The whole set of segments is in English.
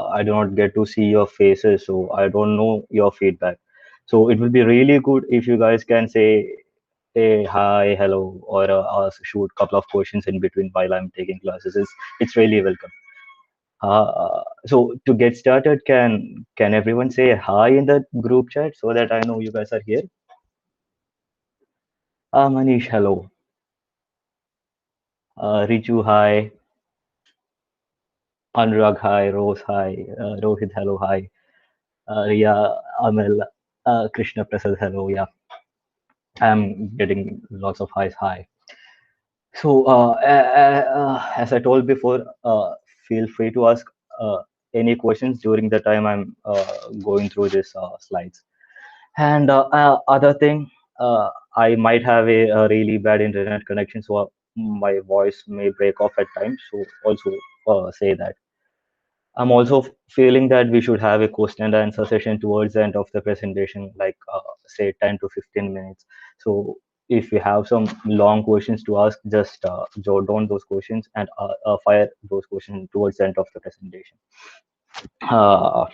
I do not get to see your faces, so I don't know your feedback. So it will be really good if you guys can say, hey, hi, hello, or shoot a couple of questions in between while I'm taking classes. It's really welcome. So to get started, can everyone say hi in the group chat so that I know you guys are here? Manish, hello. Riju, hi. Anurag, hi. Rose, hi. Rohit, hello, hi. Riya, Amel, Krishna Prasad, hello. Yeah, I'm getting lots of highs, hi. So, as I told before, feel free to ask any questions during the time I'm going through these slides. And other thing, I might have a really bad internet connection, so my voice may break off at times. So also say that. I'm also feeling that we should have a question and answer session towards the end of the presentation, like say 10 to 15 minutes. So if you have some long questions to ask, just jot down those questions and fire those questions towards the end of the presentation. Uh,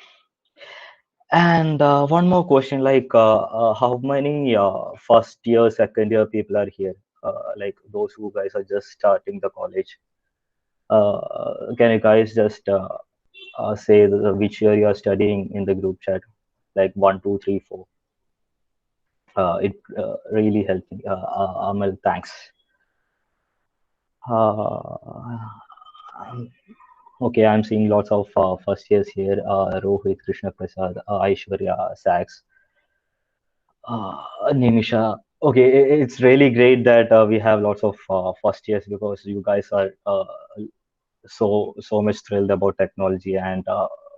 and one more question, like how many first year, second year people are here? Like those who guys are just starting the college. Can you guys just say which year you are studying in the group chat, like 1, 2, 3, 4. It really helped me. Amal, thanks. Um, okay, I'm seeing lots of first years here. Rohit, Krishna Prasad, Aishwarya, Sax, Nimisha. Okay, it's really great that we have lots of first years because you guys are so much thrilled about technology and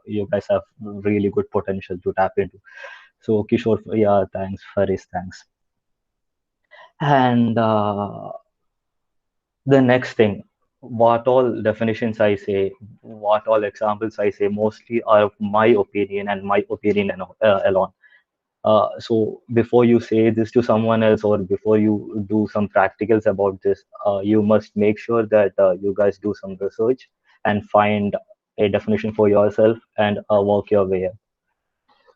you guys have really good potential to tap into. So Kishore, yeah, thanks. Faris, thanks. And the next thing, what all definitions I say, what all examples I say, mostly are of my opinion and my opinion alone. So before you say this to someone else or before you do some practicals about this, you must make sure that you guys do some research and find a definition for yourself and work your way up.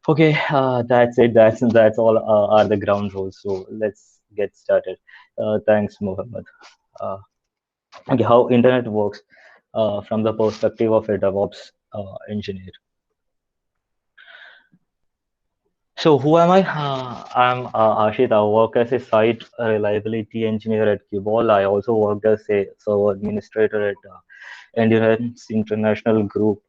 Okay, that's it. That's all are the ground rules. So let's get started. Thanks, Mohammed. Uh, okay, how internet works from the perspective of a DevOps engineer. So who am I? I'm Ashith. I work as a site reliability engineer at Qubole. I also work as a server administrator at Endurance International Group.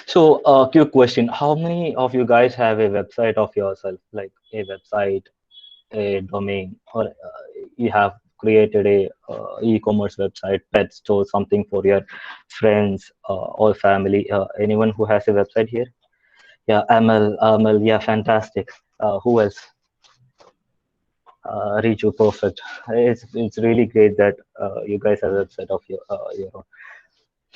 So, quick question: how many of you guys have a website of yourself, like a website, a domain, or you have created a e-commerce website, pet store, something for your friends or family? Anyone who has a website here? Yeah, ML, yeah, fantastic. Who else? Richu, perfect. It's really great that you guys have a website of your own.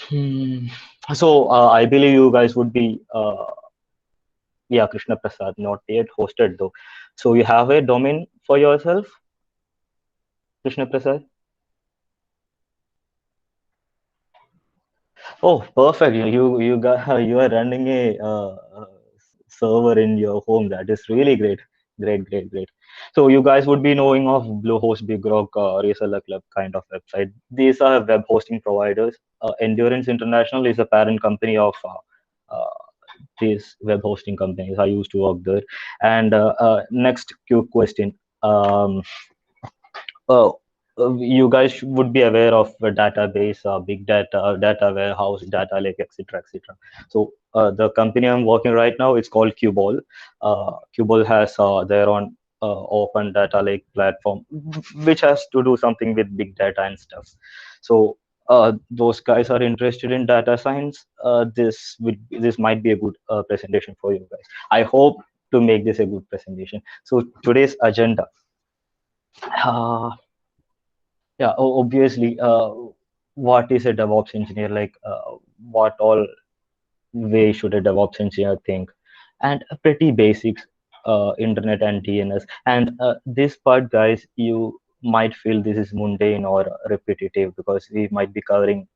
Hmm. So I believe you guys would be yeah, Krishna Prasad, not yet hosted though. So you have a domain for yourself, Krishna Prasad? Oh, perfect. You got you are running a server in your home. That is really great. Great, great, great. So you guys would be knowing of Bluehost, Big Rock, Reseller Club kind of website. These are web hosting providers. Endurance International is a parent company of these web hosting companies. I used to work there. And next quick question. Um, Oh, you guys would be aware of the database, big data, data warehouse, data lake, etc., etc. So the company I'm working right now is called Qubole. Qubole has their own open data lake platform, which has to do something with big data and stuff. So those guys are interested in data science. This might be a good presentation for you guys. I hope to make this a good presentation. So today's agenda. Uh, Yeah, obviously, what is a DevOps engineer like? What all way should a DevOps engineer think? And pretty basics, internet and DNS. And this part, guys, you might feel this is mundane or repetitive because we might be covering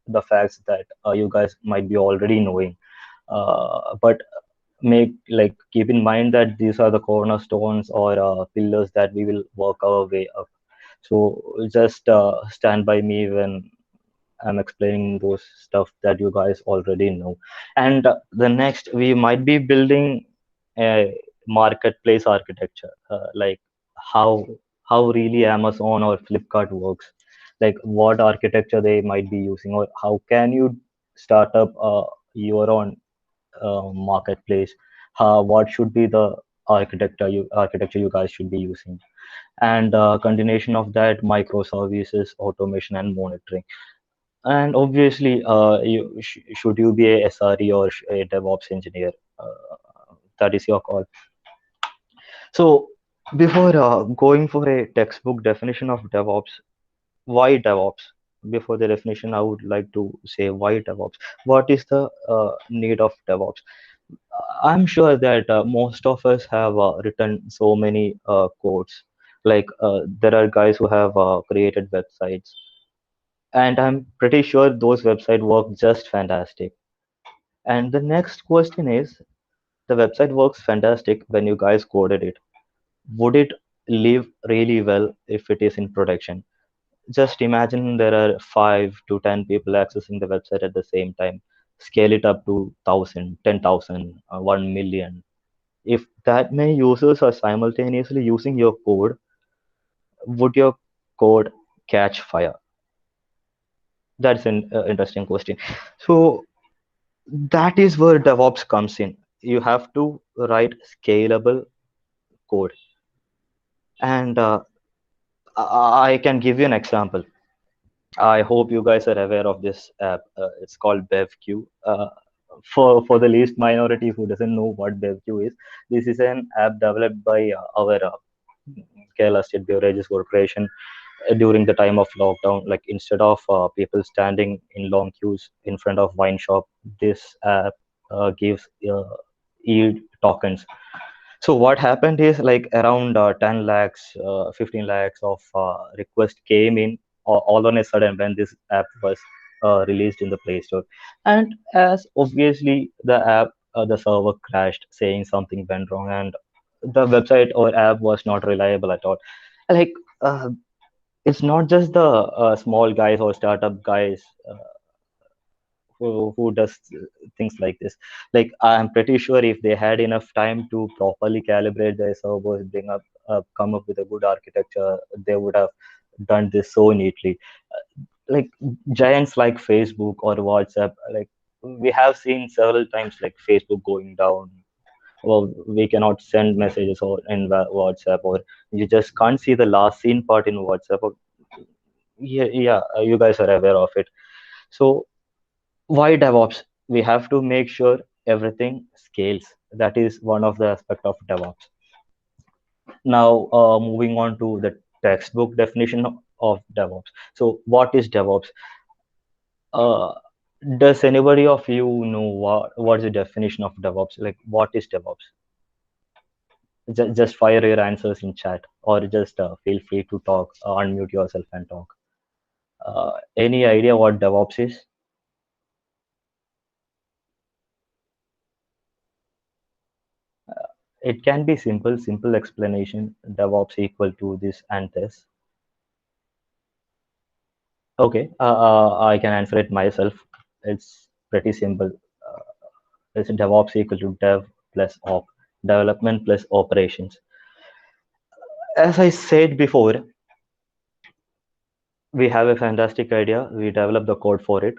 the facts that you guys might be already knowing. But make like keep in mind that these are the cornerstones or pillars that we will work our way up. So just stand by me when I'm explaining those stuff that you guys already know. And the next, we might be building a marketplace architecture, like how how really Amazon or Flipkart works, like what architecture they might be using, or how can you start up your own marketplace. What should be the architecture you guys should be using, and continuation of that, microservices, automation, and monitoring. And obviously, should you be a SRE or a DevOps engineer? That is your call. So, before going for a textbook definition of DevOps, why DevOps? Before the definition, I would like to say why DevOps. What is the need of DevOps? I'm sure that most of us have written so many codes. Like there are guys who have created websites, and I'm pretty sure those websites work just fantastic. And the next question is, the website works fantastic when you guys coded it. Would it live really well if it is in production? Just imagine there are 5 to 10 people accessing the website at the same time. Scale it up to 1,000, 10,000, 1 million. If that many users are simultaneously using your code, would your code catch fire? That's an interesting question. So that is where DevOps comes in. You have to write scalable code. And I can give you an example. I hope you guys are aware of this app. It's called BevQ. For the least minority who doesn't know what BevQ is, this is an app developed by our Kerala State Beverages Corporation during the time of lockdown. Like instead of people standing in long queues in front of wine shop, this app gives e-tokens. So what happened is like around 10 lakhs, 15 lakhs of requests came in all on a sudden when this app was released in the Play Store. And as obviously the app, the server crashed, saying something went wrong, and the website or app was not reliable at all. Like it's not just the small guys or startup guys who does things like this. Like I'm pretty sure if they had enough time to properly calibrate their servers, bring up, come up with a good architecture, they would have done this so neatly. Like giants like Facebook or WhatsApp, like we have seen several times like Facebook going down. Well, we cannot send messages or in WhatsApp, or you just can't see the last seen part in WhatsApp. Or, yeah, yeah, you guys are aware of it. So why DevOps? We have to make sure everything scales. That is one of the aspect of DevOps. Now, moving on to the textbook definition of DevOps. So, what is DevOps? Uh, does anybody of you know what's the definition of DevOps? Like, what is DevOps? Just fire your answers in chat, or just feel free to talk, unmute yourself and talk. Any idea what DevOps is? It can be simple explanation. DevOps equal to this and this. Okay, I can answer it myself. It's pretty simple. It's DevOps equal to dev plus op, development plus operations. As I said before, we have a fantastic idea. We develop the code for it.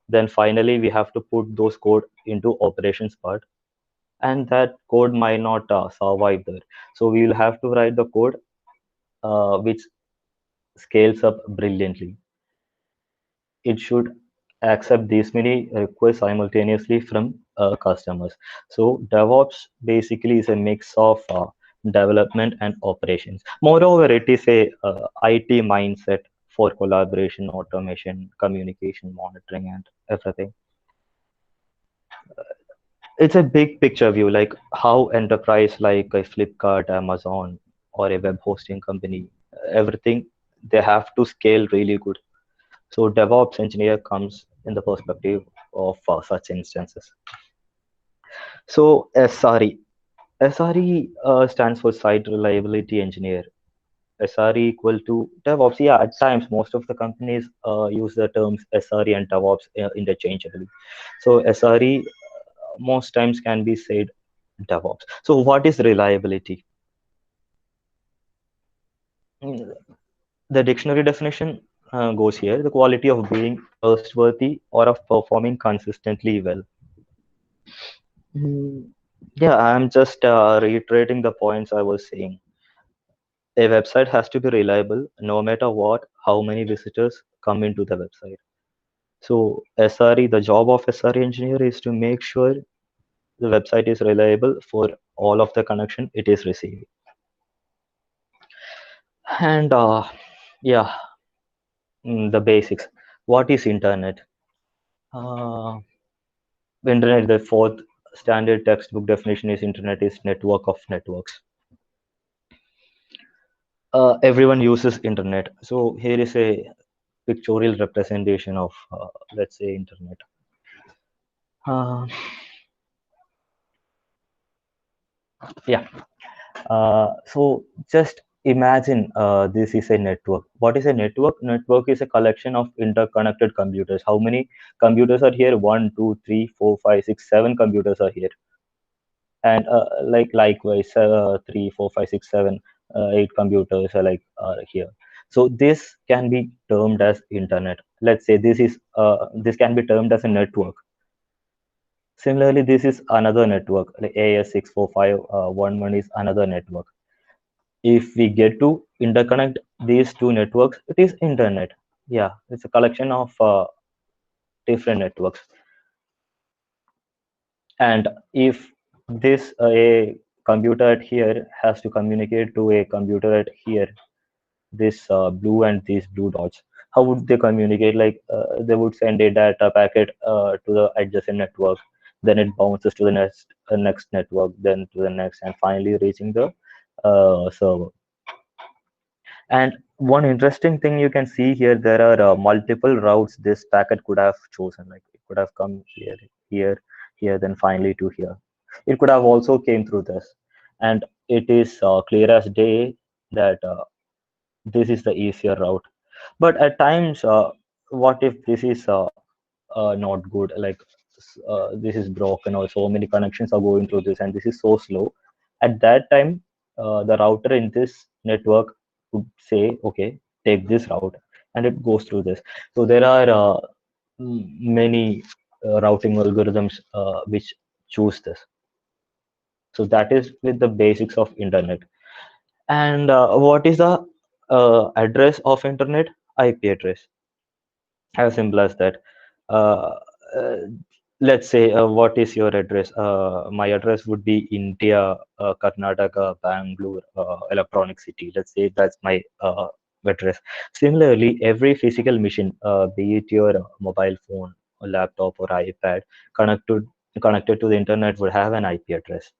Then finally, we have to put those code into operations part, and that code might not survive there. So we will have to write the code which scales up brilliantly. It should accept these many requests simultaneously from customers. So DevOps basically is a mix of development and operations. Moreover, it is a IT mindset for collaboration, automation, communication, monitoring, and everything. It's a big picture view, like how enterprise like a Flipkart, Amazon, or a web hosting company, everything they have to scale really good. So DevOps engineer comes in the perspective of such instances. So SRE. SRE stands for Site Reliability Engineer. SRE equal to DevOps. Yeah, at times most of the companies use the terms SRE and DevOps interchangeably. So SRE most times can be said DevOps. So what is reliability? Mm, The dictionary definition goes here: the quality of being trustworthy or of performing consistently well. Mm, Yeah, I'm just reiterating the points I was saying. A website has to be reliable no matter what, how many visitors come into the website. So SRE, the job of SRE engineer is to make sure the website is reliable for all of the connection it is receiving. And yeah, the basics. What is internet? Uh, Internet, the fourth standard textbook definition is internet is network of networks. Everyone uses internet. So here is a pictorial representation of, let's say, internet. Uh, yeah. So just imagine this is a network. What is a network? Network is a collection of interconnected computers. How many computers are here? One, two, three, four, five, six, seven computers are here. And likewise, 3, 4, 5, 6, 7, 8 computers are here. So this can be termed as internet. Let's say this can be termed as a network. Similarly, this is another network, like AS64511 is another network. If we get to interconnect these two networks, it is internet. Yeah, it's a collection of different networks. And if this a computer at here has to communicate to a computer at here, this blue and these blue dots, how would they communicate? Like they would send a data packet to the adjacent network, then it bounces to the next network, then to the next, and finally reaching the server. And one interesting thing you can see here, there are multiple routes this packet could have chosen. Like it could have come here, here, here, then finally to here. It could have also came through this. And it is clear as day that this is the easier route. But at times, what if this is not good? Like this is broken or so many connections are going through this and this is so slow. At that time, the router in this network would say, okay, take this route, and it goes through this. So there are many routing algorithms which choose this. So that is with the basics of internet. And what is the address of internet? IP address. As simple as that. Uh, uh, let's say, what is your address? My address would be India, Karnataka, Bangalore, Electronic City. Let's say that's my address. Similarly, every physical machine, be it your mobile phone, or laptop, or iPad, connected connected to the internet, would have an IP address.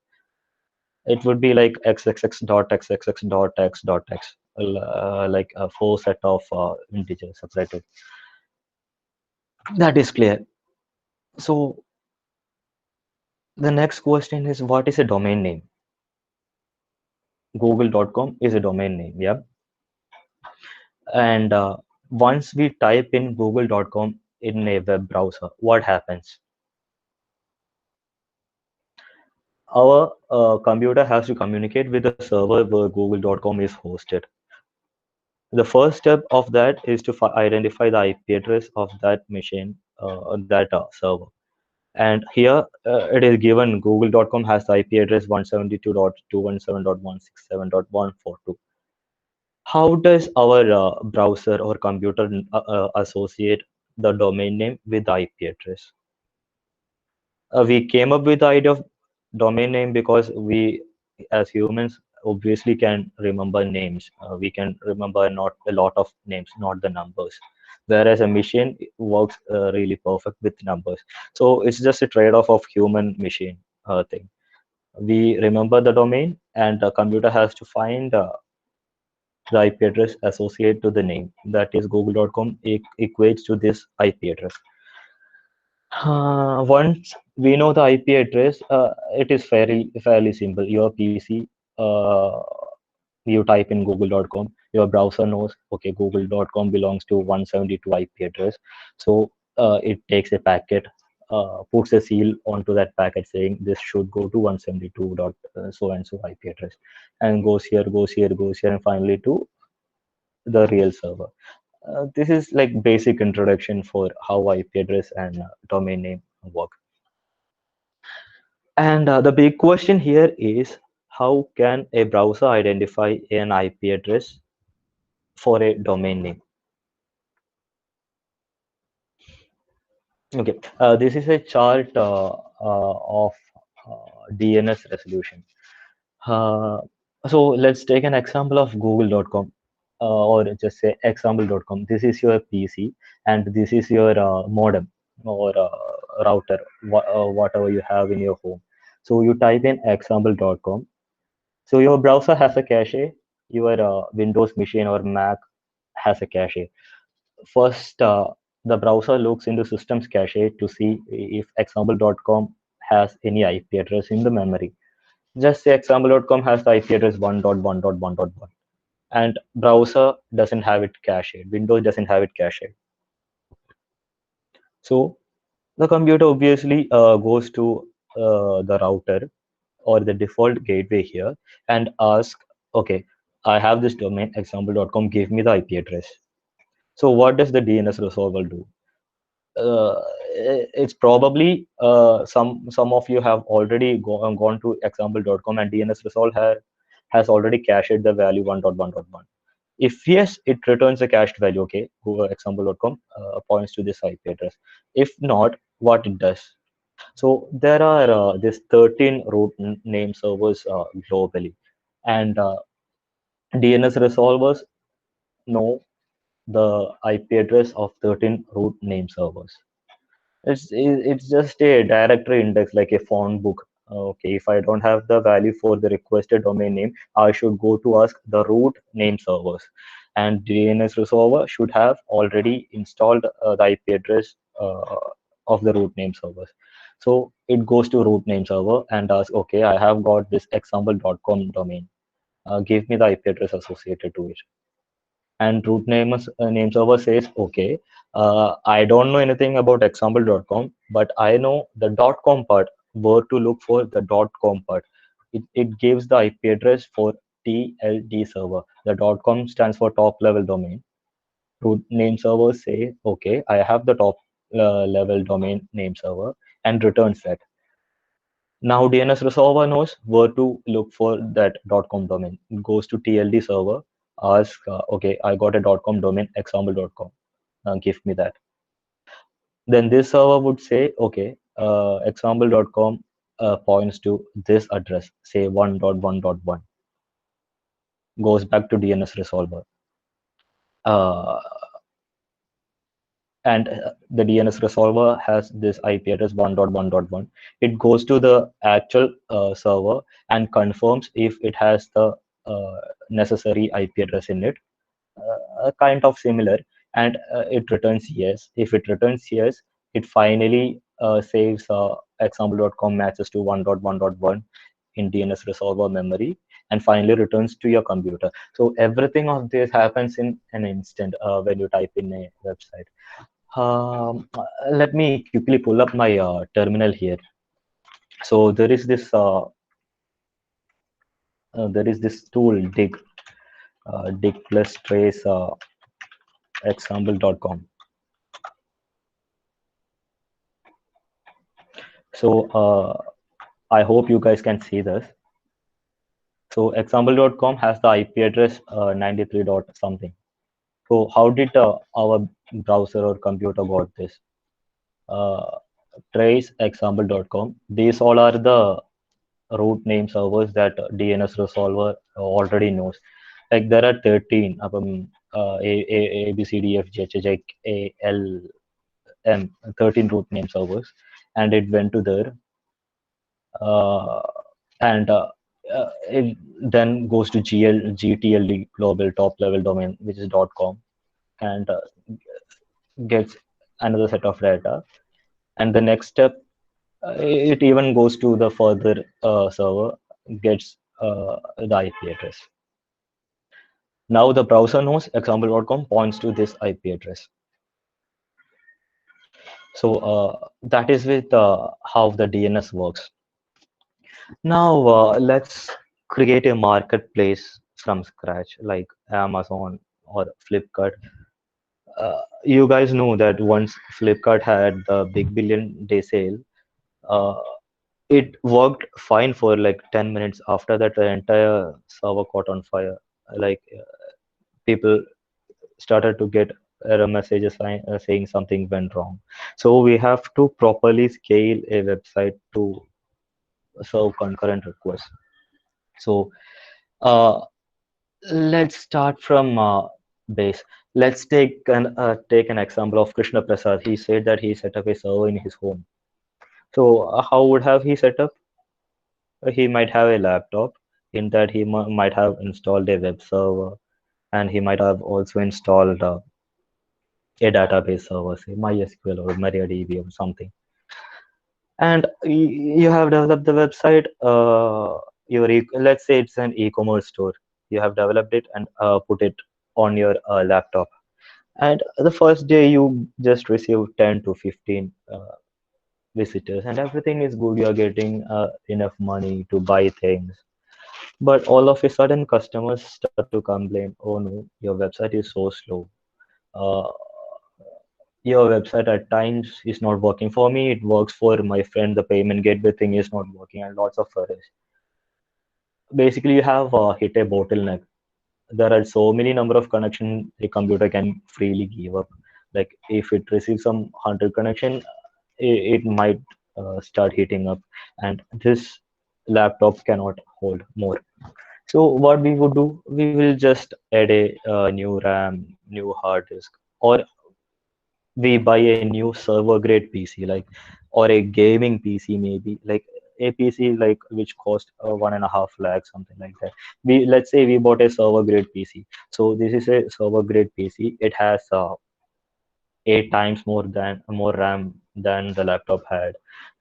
It would be like xxx.xxx.x.x, like a four set of integers separated. That is clear. So the next question is, what is a domain name? Google.com is a domain name, yeah. And once we type in Google.com in a web browser, what happens? Our computer has to communicate with the server where Google.com is hosted. The first step of that is to identify the IP address of that machine, that server. And here it is given Google.com has the IP address 172.217.167.142. How does our browser or computer associate the domain name with the IP address? We came up with the idea of domain name because we, as humans, obviously can remember names. We can remember not a lot of names, not the numbers. Whereas a machine works really perfect with numbers. So it's just a trade-off of human machine thing. We remember the domain, and the computer has to find the IP address associated to the name, that is google.com equates to this IP address. Once we know the IP address, it is fairly simple. Your PC, uh, you type in google.com, your browser knows, okay, google.com belongs to 172 IP address. So it takes a packet, puts a seal onto that packet saying this should go to 172 dot so and so IP address, and goes here, goes here, goes here, and finally to the real server. This is like basic introduction for how IP address and domain name work. And the big question here is, how can a browser identify an IP address for a domain name? Okay, this is a chart of DNS resolution. Uh, so let's take an example of google.com, or just say example.com. This is your PC and this is your modem or router, whatever you have in your home. So you type in example.com. So your browser has a cache, your Windows machine or Mac has a cache. First, the browser looks into system's cache to see if example.com has any IP address in the memory. Just say example.com has the IP address 1.1.1.1, and browser doesn't have it cached. Windows doesn't have it cached. So the computer obviously goes to the router or the default gateway here and ask, okay, I have this domain example.com, give me the IP address. So what does the DNS resolver do? It's probably some of you have already gone to example.com and DNS resolve has already cached the value 1.1.1. If yes, it returns a cached value. Okay, example.com points to this IP address. If not, what it does? So there are this 13 root name servers globally, and DNS resolvers know the IP address of 13 root name servers. It's just a directory index like a phone book. Okay, if I don't have the value for the requested domain name, I should go to ask the root name servers, and DNS resolver should have already installed the IP address of the root name servers. So it goes to root name server and asks, okay, I have got this example.com domain. Give me the IP address associated to it. And root name server says, okay, I don't know anything about example.com, but I know the .com part, where to look for the .com part. It gives the IP address for TLD server. The .com stands for top level domain. Root name server say, okay, I have the top level domain name server, and returns that. Now DNS resolver knows where to look for that .com domain. It goes to TLD server, asks, okay, I got a .com domain, example.com. Give me that. Then this server would say, okay, example.com points to this address, say 1.1.1. Goes back to DNS resolver. Uh, and the DNS resolver has this IP address 1.1.1. It goes to the actual server and confirms if it has the necessary IP address in it, kind of similar, and it returns yes. If it returns yes, it finally saves example.com matches to 1.1.1 in DNS resolver memory, and finally returns to your computer. So everything of this happens in an instant when you type in a website. Let me quickly pull up my terminal here. So there is this tool dig plus trace example.com. So I hope you guys can see this. So example.com has the IP address 93 dot something. So how did our browser or computer got this? Trace example.com. These all are the root name servers that DNS resolver already knows. Like there are 13 A B C D F G H I J K A L M 13 root name servers, and it went to there, and It then goes to GTLD, global top level domain, which is .com, and gets another set of data. And the next step, it even goes to the further server, gets the IP address. Now the browser knows example.com points to this IP address. So that is with how the DNS works. Now let's create a marketplace from scratch, like Amazon or Flipkart. You guys know that once Flipkart had the big billion day sale, uh, it worked fine for like 10 minutes. After that, the entire server caught on fire. Like people started to get error messages saying something went wrong. So we have to properly scale a website to serve concurrent requests. So uh, let's start from base. Let's take an example of Krishna Prasad. He said that he set up a server in his home. So how would have he set up? He might have a laptop. In that, he might have installed a web server, and he might have also installed a database server, say MySQL or MariaDB or something. And you have developed the website. Let's say it's an e-commerce store. You have developed it and put it on your laptop. And the first day you just receive 10 to 15 visitors, and everything is good. You're getting enough money to buy things. But all of a sudden, customers start to complain, oh no, your website is so slow. Uh, your website at times is not working for me. It works for my friend. The payment gateway thing is not working, and lots of errors. Basically, you have hit a bottleneck. There are so many number of connections a computer can freely give up. Like if it receives some 100 connection, it might start heating up, and this laptop cannot hold more. So what we would do, we will just add a new RAM, new hard disk, or we buy a new server grade PC, like, or a gaming PC maybe, like a PC like which cost 1.5 lakh, something like that. Let's say we bought a server grade PC. So this is a server grade PC. It has 8 times more RAM than the laptop had,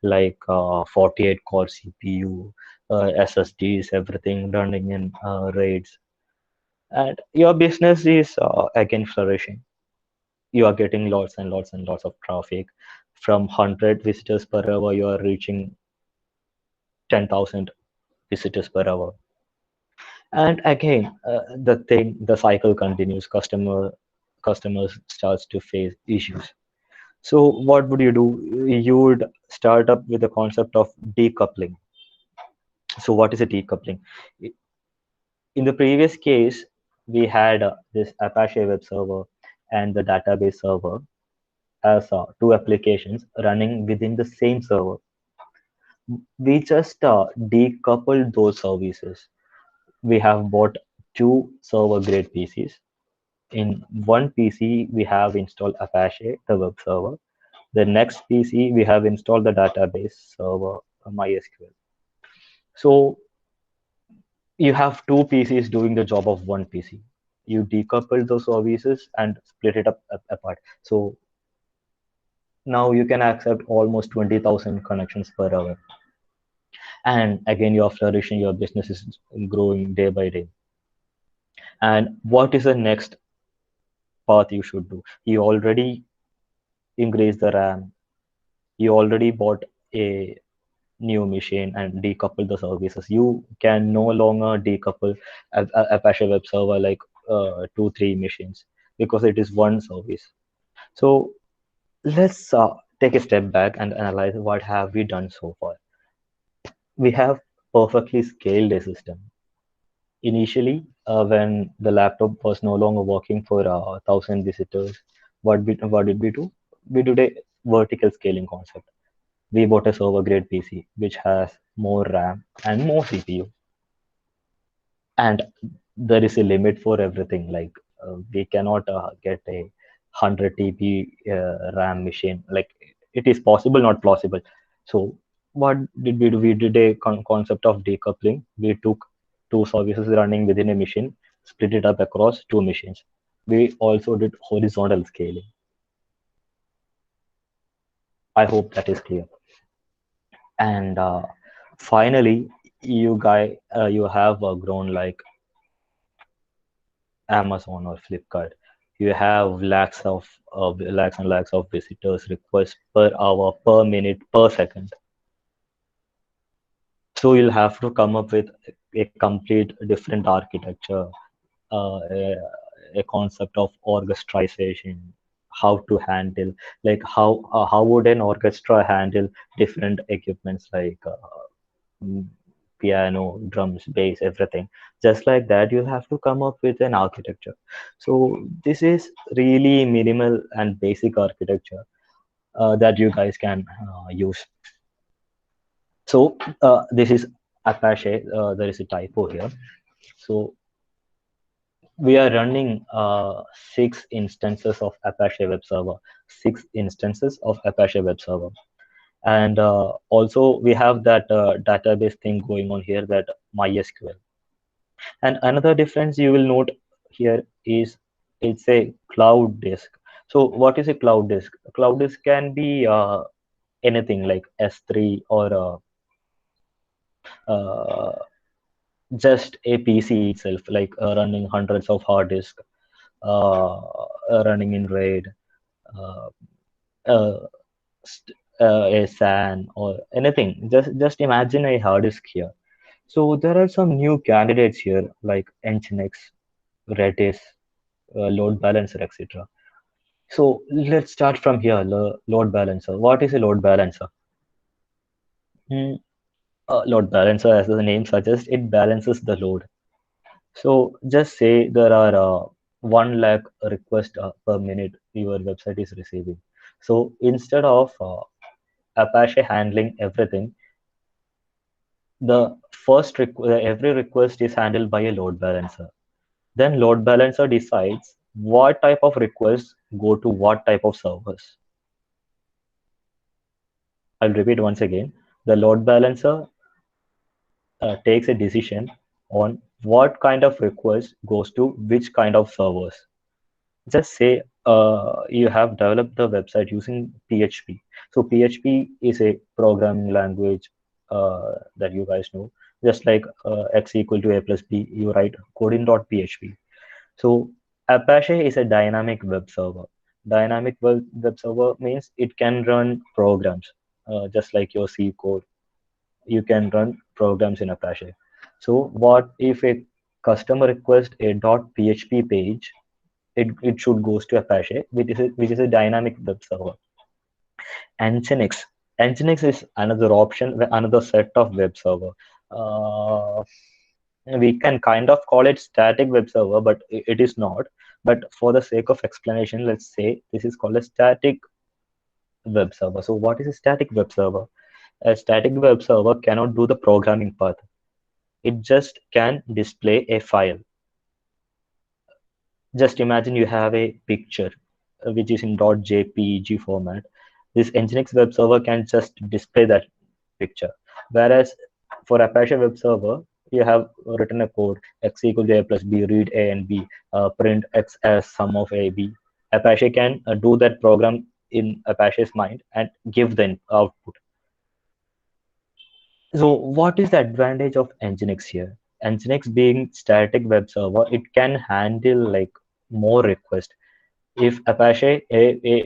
like 48 core CPU, SSDs, everything running in RAIDs, and your business is again flourishing. You are getting lots and lots and lots of traffic. From 100 visitors per hour, you are reaching 10,000 visitors per hour. And again, the cycle continues. Customers starts to face issues. So what would you do? You would start up with the concept of decoupling. So what is a decoupling? In the previous case, we had this Apache web server and the database server as two applications running within the same server. We just decoupled those services. We have bought two server grade PCs. In one PC, we have installed Apache, the web server. The next PC, we have installed the database server, MySQL. So you have two PCs doing the job of one PC. You decouple those services and split it up apart. So now you can accept almost 20,000 connections per hour. And again, you're flourishing, your business is growing day by day. And what is the next path you should do? You already increased the RAM. You already bought a new machine and decouple the services. You can no longer decouple Apache web server like 2, 3 machines, because it is one service. So let's take a step back and analyze what have we done so far. We have perfectly scaled a system. Initially, when the laptop was no longer working for 1,000 visitors, what did we do? We did a vertical scaling concept. We bought a server grade PC which has more RAM and more CPU, and there is a limit for everything. Like we cannot get a 100 TB RAM machine. Like it is possible, not plausible. So what did we do? We did a concept of decoupling. We took two services running within a machine, split it up across two machines. We also did horizontal scaling. I hope that is clear. And finally, you have grown like Amazon or Flipkart. You have lakhs and lakhs of visitors requests per hour, per minute, per second. So you'll have to come up with a complete different architecture, a concept of orchestration, how to handle, like how would an orchestra handle different equipments like mm, piano, drums, bass, everything. Just like that, you have to come up with an architecture. So this is really minimal and basic architecture that you guys can use. So this is Apache. There is a typo here. So we are running 6 instances of Apache Web Server, 6 instances of Apache Web Server. And also we have that database thing going on here, that MySQL. And another difference you will note here is it's a cloud disk. So what is a cloud disk? A cloud disk can be anything like S3 or uh, just a PC itself, like running hundreds of hard disk, running in RAID, uh, uh, a SAN or anything. Just imagine a hard disk here. So there are some new candidates here like Nginx, Redis, load balancer, etc. So let's start from here. Load balancer. What is a load balancer? Hmm, load balancer, as the name suggests, it balances the load. So just say there are 1 lakh requests per minute your website is receiving. So instead of Apache handling everything, the every request is handled by a load balancer. Then load balancer decides what type of requests go to what type of servers. I'll repeat once again. The load balancer takes a decision on what kind of request goes to which kind of servers. Just say you have developed the website using PHP. So PHP is a programming language that you guys know. Just like x equal to a plus b, you write code in .php. So Apache is a dynamic web server. Dynamic web server means it can run programs, just like your C code. You can run programs in Apache. So what if a customer requests a .php page? It should goes to Apache, which is a dynamic web server. Nginx. Nginx is another option, another set of web server. Uh, we can kind of call it static web server, but it is not. But for the sake of explanation, let's say this is called a static web server. So what is a static web server? A static web server cannot do the programming part. It just can display a file. Just imagine you have a picture which is in .jpeg format. This Nginx web server can just display that picture. Whereas for Apache web server, you have written a code x equals a plus b, read a and b, print x as sum of a b. Apache can do that program in Apache's mind and give the output. So what is the advantage of Nginx here? Nginx being static web server, it can handle like more requests. If Apache,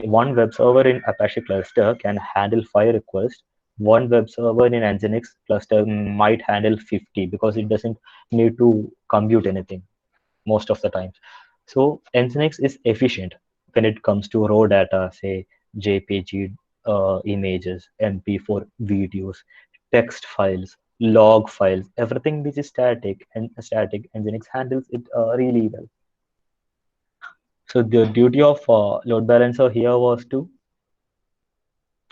one web server in Apache cluster can handle 5 requests, one web server in Nginx cluster might handle 50 because it doesn't need to compute anything most of the times. So Nginx is efficient when it comes to raw data, say JPG images, MP4 videos, text files, log files, everything which is static Nginx handles it really well. So the duty of load balancer here was to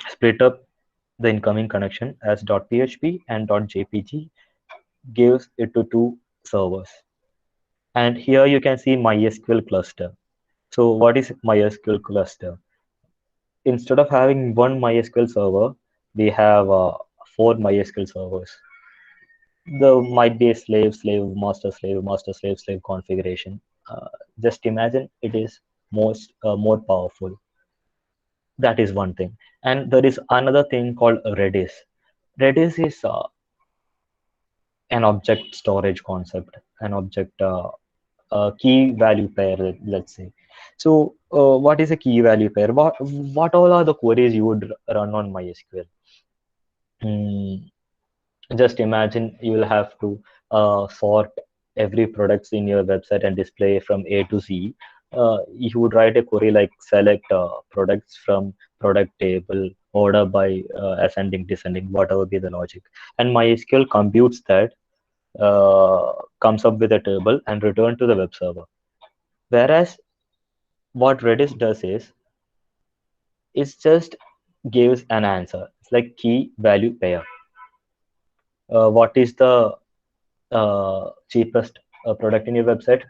split up the incoming connection as .php and .jpg gives it to two servers. And here you can see MySQL cluster. So what is MySQL cluster? Instead of having one MySQL server, we have 4 MySQL servers. There might be a slave, master, slave configuration. Just imagine it is more powerful. That is one thing. And there is another thing called Redis. Redis is an object storage concept, an object key value pair, let's say. So what is a key value pair? What all are the queries you would run on MySQL? Hmm, just imagine you will have to sort every products in your website and display from A to Z. You would write a query like select products from product table, order by ascending, descending, whatever be the logic. And MySQL computes that, comes up with a table and return to the web server. Whereas what Redis does is it just gives an answer. It's like key value pair. What is the cheapest product in your website?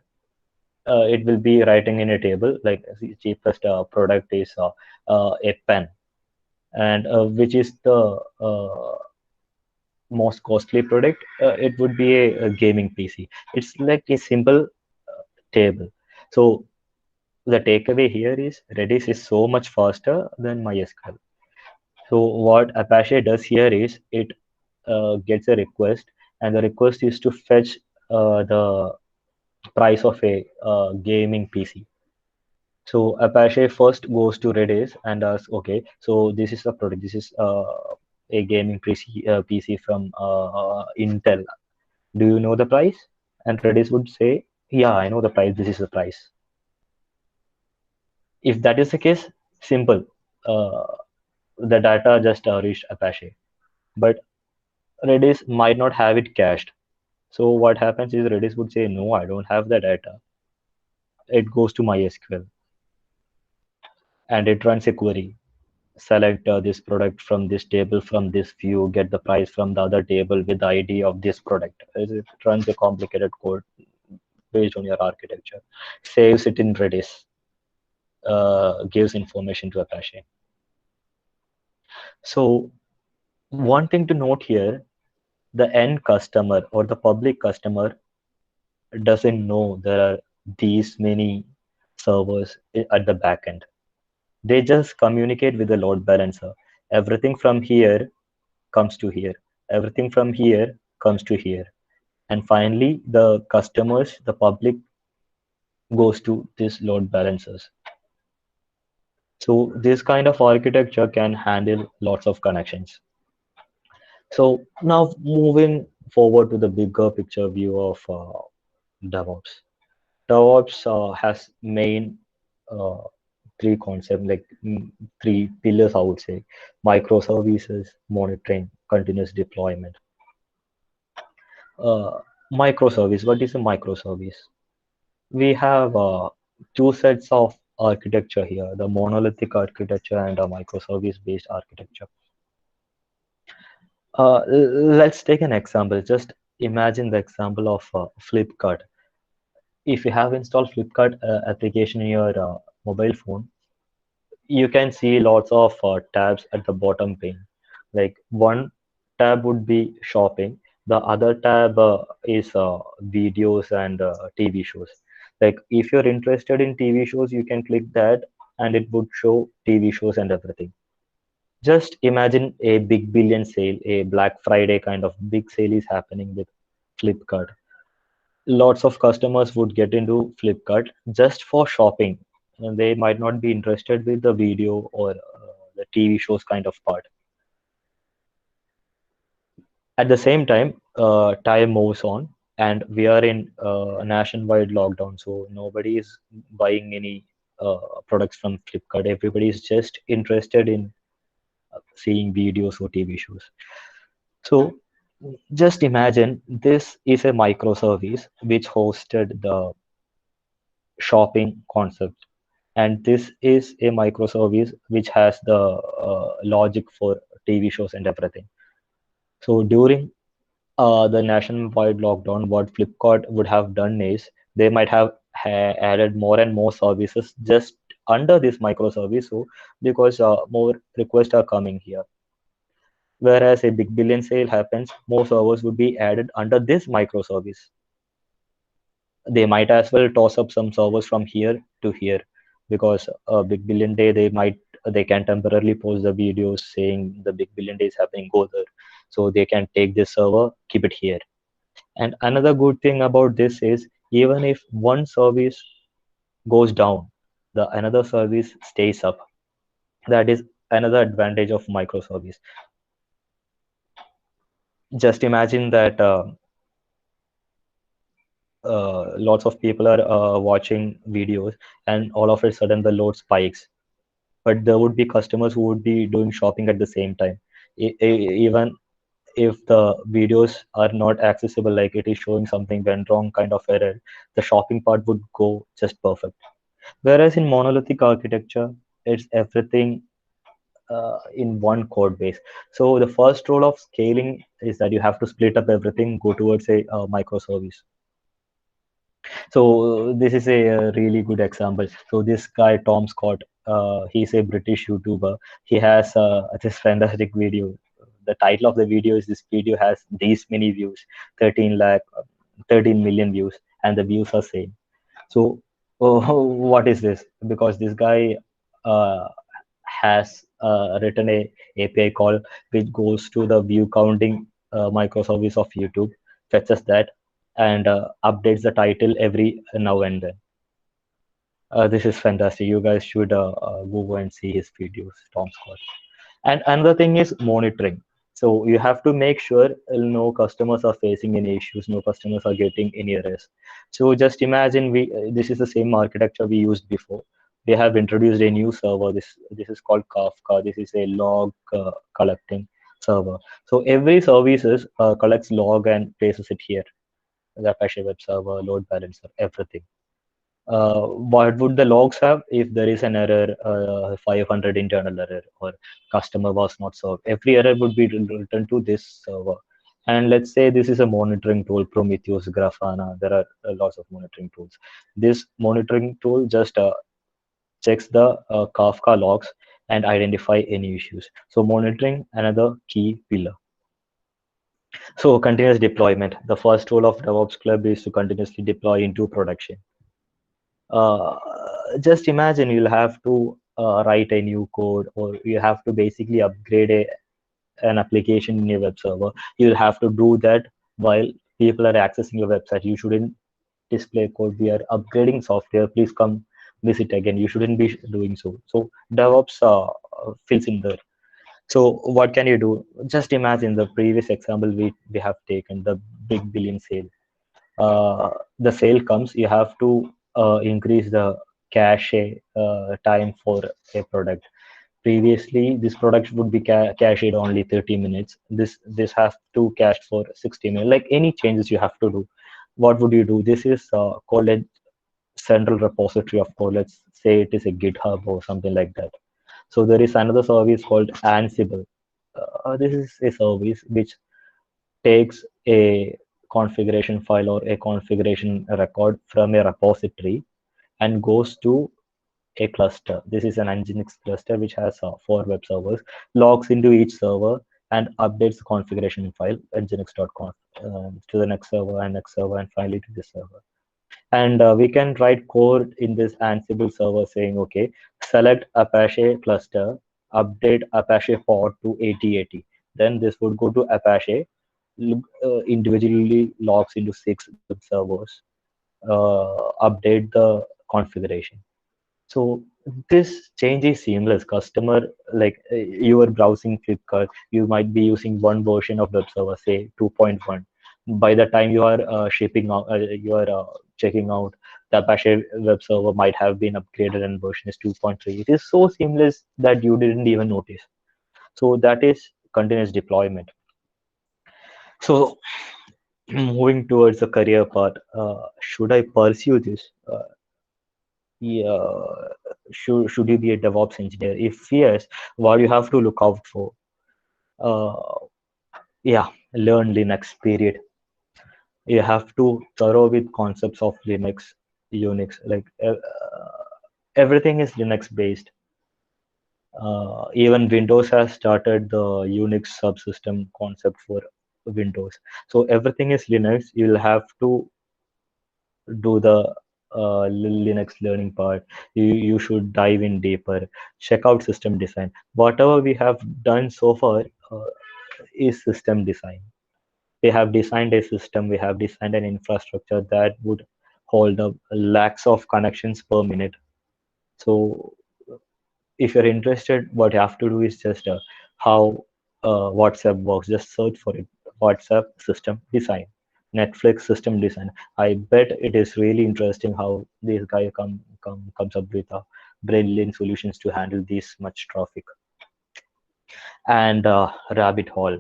It will be writing in a table like the cheapest product is a pen, and which is the most costly product. It would be a gaming PC. It's like a simple table. So the takeaway here is Redis is so much faster than MySQL. So what Apache does here is it gets a request, and the request is to fetch the price of a gaming PC. So Apache first goes to Redis and asks, okay, so this is a product. This is a gaming PC from Intel. Do you know the price? And Redis would say, yeah, I know the price. This is the price. If that is the case, simple. Uh, the data just reached Apache. But Redis might not have it cached. So what happens is Redis would say, no, I don't have the data. It goes to MySQL and it runs a query. Select this product from this table, from this view, get the price from the other table with the ID of this product. It runs a complicated code based on your architecture, saves it in Redis, gives information to Apache. So one thing to note here, the end customer or the public customer doesn't know there are these many servers at the back end. They just communicate with the load balancer. Everything from here comes to here. Everything from here comes to here. And finally, the customers, the public goes to these load balancers. So this kind of architecture can handle lots of connections. So now moving forward to the bigger picture view of DevOps. DevOps has main uh, three concepts, like three pillars, I would say: microservices, monitoring, continuous deployment. Uh, Microservice. What is a microservice? We have two sets of architecture here: the monolithic architecture and a microservice-based architecture. Let's take an example. Just imagine the example of Flipkart. If you have installed Flipkart application in your mobile phone, you can see lots of tabs at the bottom pane. Like one tab would be shopping, the other tab is videos and TV shows. Like if you're interested in TV shows, you can click that and it would show TV shows and everything. Just imagine a big billion sale, a Black Friday kind of big sale is happening with Flipkart. Lots of customers would get into Flipkart just for shopping. And they might not be interested with the video or the TV shows kind of part. At the same time, time moves on, and we are in a nationwide lockdown, so nobody is buying any products from Flipkart. Everybody is just interested in seeing videos or TV shows. So just imagine this is a microservice which hosted the shopping concept, and this is a microservice which has the logic for TV shows and everything. So during the nationwide lockdown, what Flipkart would have done is they might have added more and more services just under this microservice. So because more requests are coming here, Whereas a big billion sale happens, more servers would be added under this microservice. They might as well toss up some servers from here to here, because a big billion day they can temporarily post the videos saying the big billion day is happening, go there. So they can take this server, keep it here. And another good thing about this is, even if one service goes down, the another service stays up. That is another advantage of microservice. Just imagine that lots of people are watching videos, and all of a sudden the load spikes. But there would be customers who would be doing shopping at the same time. Even if the videos are not accessible, like it is showing something went wrong kind of error, the shopping part would go just perfect. Whereas in monolithic architecture, it's everything in one code base. So the first rule of scaling is that you have to split up everything, go towards a microservice. So this is a, really good example. So this guy Tom Scott, he's a British YouTuber. He has this fantastic video. The title of the video is, this video has these many views, 13 lakh, 13 million views, and the views are same. So what is this? Because this guy uh, has written a API call which goes to the view counting microservice of YouTube, fetches that, and updates the title every now and then. This is fantastic. You guys should go and see his videos, Tom Scott. And another thing is monitoring. So you have to make sure no customers are facing any issues, no customers are getting any errors. So just imagine this is the same architecture we used before. They have introduced a new server. This is called Kafka. This is a log collecting server. So every services collects log and places it here. The Apache Web Server, load balancer, everything. What would the logs have if there is an error, 500 internal error, or customer was not served? Every error would be returned to this server. And let's say this is a monitoring tool, Prometheus, Grafana. There are lots of monitoring tools. This monitoring tool just checks the Kafka logs and identify any issues. So monitoring, another key pillar. So continuous deployment. The first rule of DevOps Club is to continuously deploy into production. uh, just imagine you'll have to write a new code, or you have to basically upgrade an application in your web server. You'll have to do that while people are accessing your website. You shouldn't display code, we are upgrading software, please come visit again. You shouldn't be doing so. So DevOps fills in there. So what can you do? Just imagine the previous example we have taken, the big billion sale. The sale comes, you have to increase the cache time for a product. Previously, this product would be cached only 30 minutes. This has to cache for 60 minutes. Like any changes you have to do, what would you do? This is called a central repository of code. Let's say it is a GitHub or something like that. So there is another service called Ansible. This is a service which takes a configuration file or a configuration record from a repository and goes to a cluster. This is an Nginx cluster which has 4 web servers, logs into each server and updates the configuration file, nginx.conf, to the next server and finally to this server. And we can write code in this Ansible server saying, okay, select Apache cluster, update Apache pod to 8080. Then this would go to Apache, individually logs into 6 web servers, update the configuration. So this change is seamless. Customer, like you are browsing Flipkart, you might be using one version of web server, say 2.1. By the time you are shipping out, you are checking out, the Apache web server might have been upgraded and version is 2.3. It is so seamless that you didn't even notice. So that is continuous deployment. So moving towards the career part, should I pursue this? Yeah, should you be a DevOps engineer? If yes, what you have to look out for? Uh, yeah, learn Linux. Period. You have to thorough with concepts of Linux, Unix. Like everything is Linux based. Even Windows has started the Unix subsystem concept for Windows. So everything is Linux. You'll have to do the Linux learning part. You should dive in deeper. Check out system design. Whatever we have done so far is system design. We have designed a system. We have designed an infrastructure that would hold up lakhs of connections per minute. So if you're interested, what you have to do is just how WhatsApp works. Just search for it. WhatsApp system design, Netflix system design. I bet it is really interesting how this guy comes up with brilliant solutions to handle this much traffic. And rabbit hole.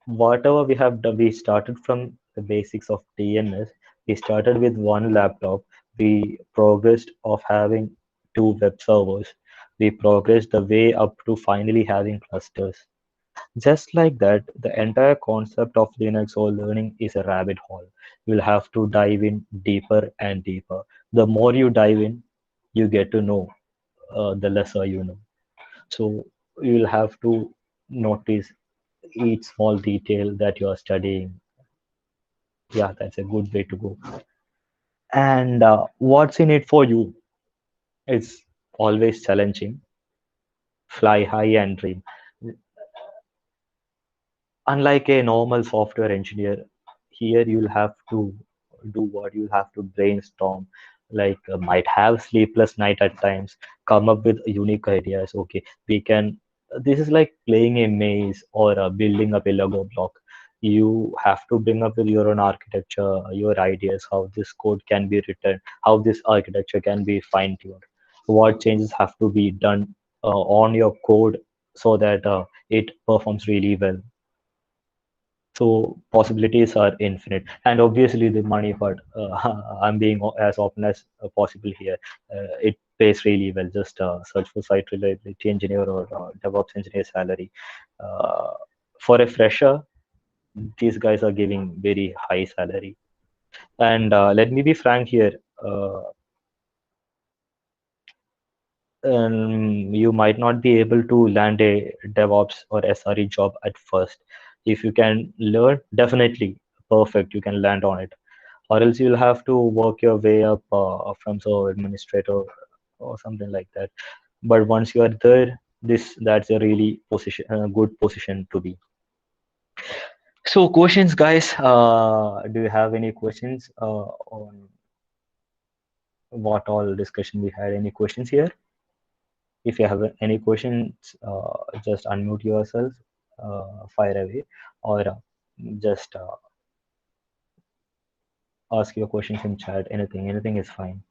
Whatever we have done, we started from the basics of DNS. We started with one laptop. We progressed of having two web servers. We progressed the way up to finally having clusters. Just like that, the entire concept of Linux or learning is a rabbit hole. You'll have to dive in deeper and deeper. The more you dive in, you get to know, the lesser you know. So you'll have to notice each small detail that you are studying. Yeah, that's a good way to go. And what's in it for you? It's always challenging. Fly high and dream. Unlike a normal software engineer, here you'll have to do what you have to brainstorm, like might have sleepless night at times, come up with unique ideas. Okay, we can. This is like playing a maze or building up a Lego block. You have to bring up with your own architecture, your ideas, how this code can be written, how this architecture can be fine-tuned, what changes have to be done on your code so that it performs really well. So possibilities are infinite, and obviously the money part. I'm being as open as possible here. It pays really well. Just search for site reliability engineer or DevOps engineer salary. Uh, for a fresher, these guys are giving very high salary. And let me be frank here. Uh, you might not be able to land a DevOps or SRE job at first. If you can learn, definitely perfect. You can land on it, or else you'll have to work your way up from so administrator or something like that. But once you are there, this that's a really position, good position to be. So questions, guys. Do you have any questions on what all discussion we had? Any questions here? If you have any questions, just unmute yourself, fire away, or just ask your questions in chat. Anything is fine.